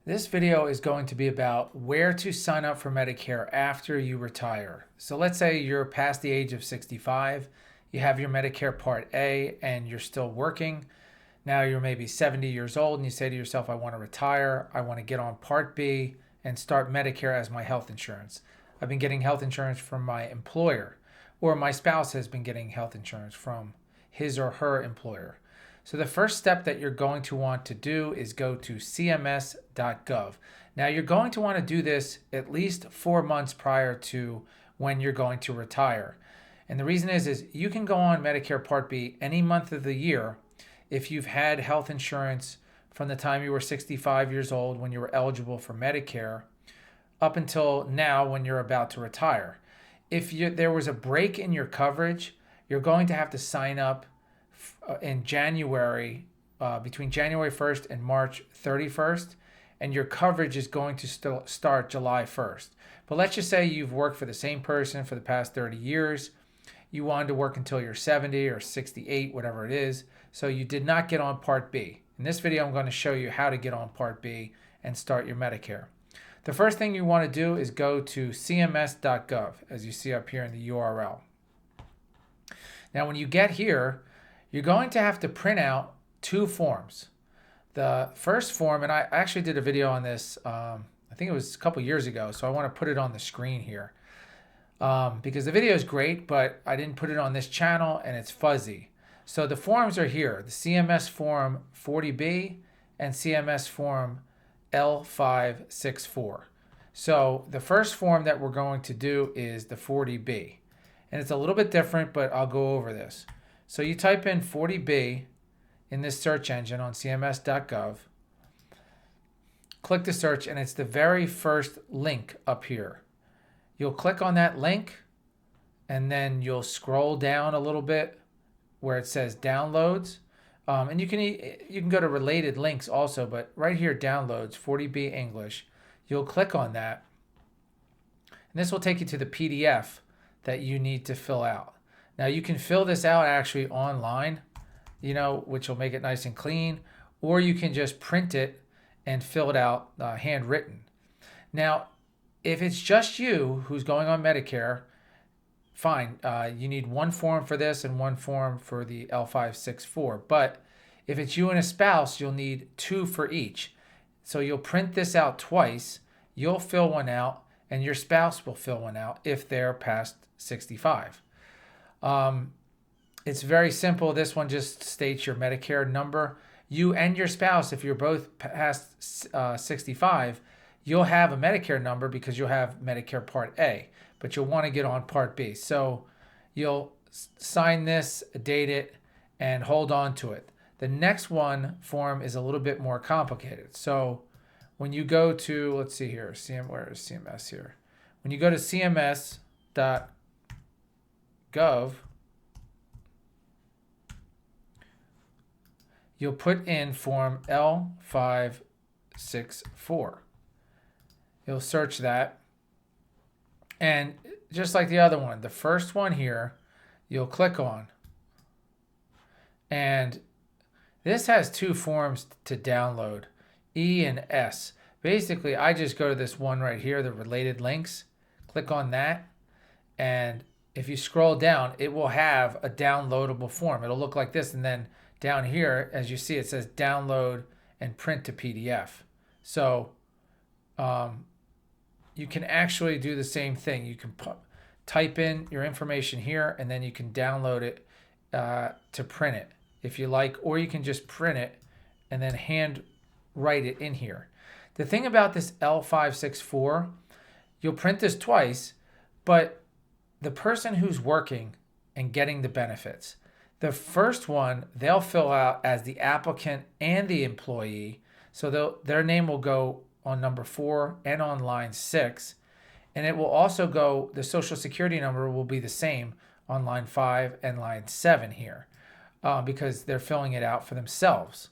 This video is going to be about where to sign up for Medicare after you retire. So let's say you're past the age of 65, you have your Medicare Part A and you're still working. Now you're maybe 70 years old and you say to yourself, I want to retire, I want to get on Part B and start Medicare as my health insurance. I've been getting health insurance from my employer, or my spouse has been getting health insurance from his or her employer. So the first step that you're going to want to do is go to cms.gov. Now you're going to want to do this at least 4 months prior to when you're going to retire. And the reason is you can go on Medicare Part B any month of the year if you've had health insurance from the time you were 65 years old when you were eligible for Medicare up until now when you're about to retire. If there was a break in your coverage, you're going to have to sign up in January, between January 1st and March 31st, and your coverage is going to still start July 1st. But let's just say you've worked for the same person for the past 30 years. You wanted to work until you're 70 or 68, whatever it is. So you did not get on Part B. In this video, I'm going to show you how to get on Part B and start your Medicare. The first thing you want to do is go to cms.gov, as you see up here in the URL. Now, when you get here, you're going to have to print out two forms. The first form, and I actually did a video on this, I think it was a couple years ago, so I want to put it on the screen here. Because the video is great, but I didn't put it on this channel and it's fuzzy. So the forms are here, the CMS form 40B and CMS form L564. So the first form that we're going to do is the 40B. And it's a little bit different, but I'll go over this. So you type in 40B in this search engine on cms.gov. Click the search, and it's the very first link up here. You'll click on that link, and then you'll scroll down a little bit where it says downloads. And you can go to related links also, but right here, downloads, 40B English. You'll click on that, and this will take you to the PDF that you need to fill out. Now you can fill this out actually online, which will make it nice and clean, or you can just print it and fill it out handwritten. Now, if it's just you who's going on Medicare, fine. You need one form for this and one form for the L564. But if it's you and a spouse, you'll need two for each. So you'll print this out twice. You'll fill one out, and your spouse will fill one out if they're past 65. It's very simple. This one just states your Medicare number. You and your spouse, if you're both past 65, you'll have a Medicare number because you'll have Medicare Part A, but you'll want to get on Part B. So you'll sign this, date it, and hold on to it. The next form is a little bit more complicated. So when you go to, let's see here, where is CMS here? When you go to cms.gov, you'll put in form L564. You'll search that. And just like the other one, the first one here, you'll click on. And this has two forms to download, E and S. Basically, I just go to this one right here, the related links, click on that, and if you scroll down, it will have a downloadable form. It'll look like this, and then down here, as you see, it says download and print to PDF. So you can actually do the same thing. You can type in your information here, and then you can download it to print it if you like, or you can just print it and then hand write it in here. The thing about this L564, you'll print this twice, but the person who's working and getting the benefits, the first one they'll fill out as the applicant and the employee. So their name will go on number 4 and on line 6. And it will also go, the social security number will be the same on line 5 and line 7 here because they're filling it out for themselves.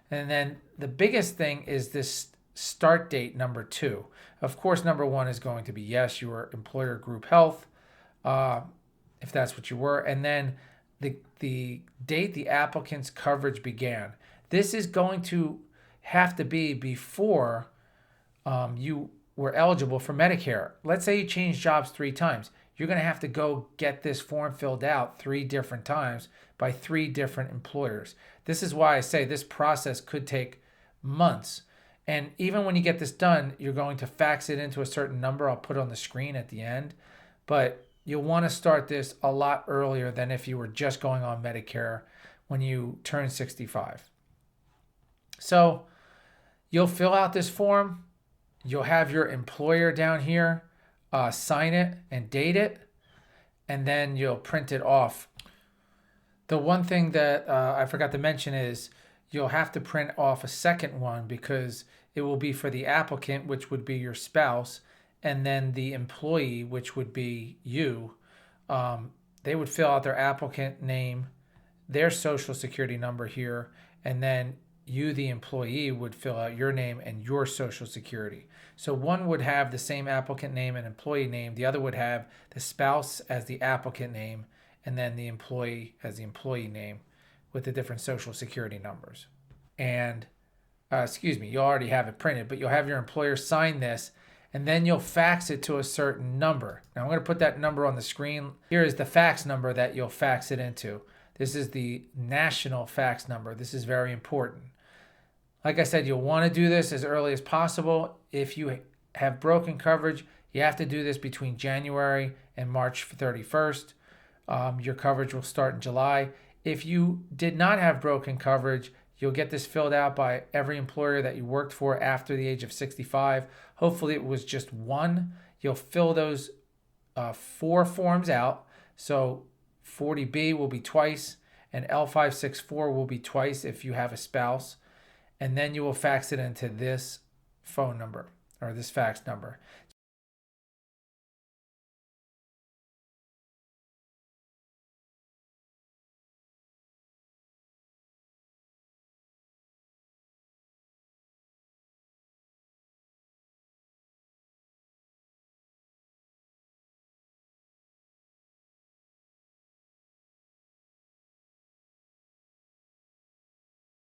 And then the biggest thing is this start date number 2. Of course, number 1 is going to be yes, you were employer group health, if that's what you were. And then the date the applicant's coverage began. This is going to have to be before you were eligible for Medicare. Let's say you changed jobs 3 times. You're going to have to go get this form filled out 3 different times by 3 different employers. This is why I say this process could take months. And even when you get this done, you're going to fax it into a certain number. I'll put on the screen at the end. But you'll want to start this a lot earlier than if you were just going on Medicare when you turn 65. So you'll fill out this form. You'll have your employer down here sign it and date it, and then you'll print it off. The one thing that I forgot to mention is you'll have to print off a second one because it will be for the applicant, which would be your spouse, and then the employee, which would be you. They would fill out their applicant name, their social security number here, and then you, the employee, would fill out your name and your social security. So one would have the same applicant name and employee name. The other would have the spouse as the applicant name and then the employee as the employee name with the different social security numbers. And, you already have it printed, but you'll have your employer sign this and then you'll fax it to a certain number. Now I'm going to put that number on the screen. Here is the fax number that you'll fax it into. This is the national fax number. This is very important. Like I said, you'll want to do this as early as possible. If you have broken coverage, you have to do this between January and March 31st. Your coverage will start in July. If you did not have broken coverage, you'll get this filled out by every employer that you worked for after the age of 65. Hopefully it was just one. You'll fill those 4 forms out. So 40B will be twice, and L564 will be twice if you have a spouse. And then you will fax it into this phone number or this fax number.